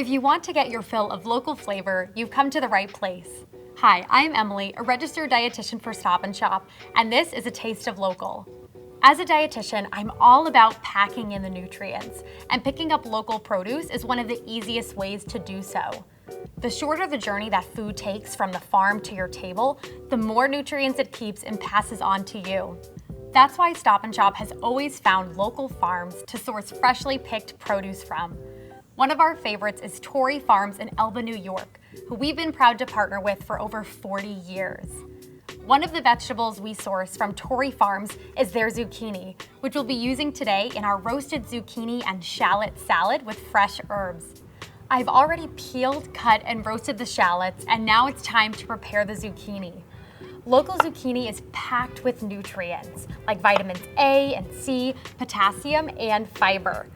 If you want to get your fill of local flavor, you've come to the right place. Hi, I'm Emily, a registered dietitian for Stop & Shop, and this is a taste of local. As a dietitian, I'm all about packing in the nutrients, and picking up local produce is one of the easiest ways to do so. The shorter the journey that food takes from the farm to your table, the more nutrients it keeps and passes on to you. That's why Stop & Shop has always found local farms to source freshly picked produce from. One of our favorites is Torrey Farms in Elba, New York, who we've been proud to partner with for over 40 years. One of the vegetables we source from Torrey Farms is their zucchini, which we'll be using today in our roasted zucchini and shallot salad with fresh herbs. I've already peeled, cut, and roasted the shallots, and now it's time to prepare the zucchini. Local zucchini is packed with nutrients like vitamins A and C, potassium, and fiber.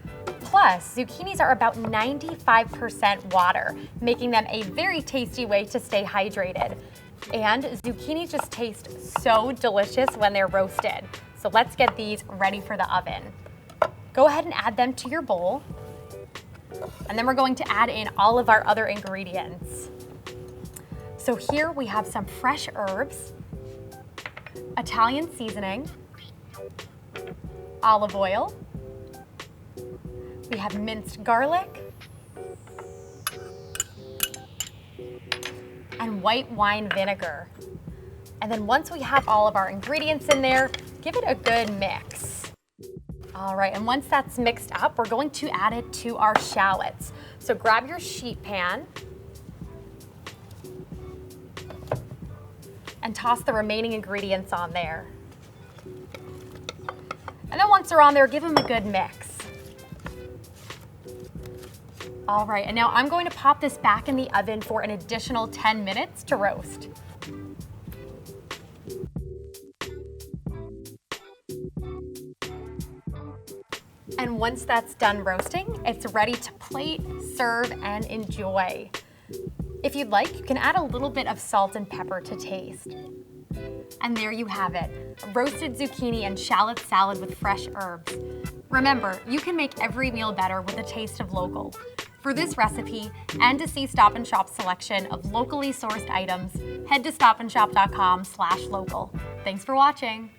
Plus, zucchinis are about 95% water, making them a very tasty way to stay hydrated. And zucchini just taste so delicious when they're roasted. So let's get these ready for the oven. Go ahead and add them to your bowl. And then we're going to add in all of our other ingredients. So here we have some fresh herbs, Italian seasoning, olive oil, we have minced garlic, and white wine vinegar. And then once we have all of our ingredients in there, give it a good mix. All right, and once that's mixed up, we're going to add it to our shallots. So grab your sheet pan and toss the remaining ingredients on there. And then once they're on there, give them a good mix. All right, and now I'm going to pop this back in the oven for an additional 10 minutes to roast. And once that's done roasting, it's ready to plate, serve, and enjoy. If you'd like, you can add a little bit of salt and pepper to taste. And there you have it, roasted zucchini and shallot salad with fresh herbs. Remember, you can make every meal better with a taste of local. For this recipe, and to see Stop & Shop's selection of locally sourced items, head to stopandshop.com/local. Thanks for watching.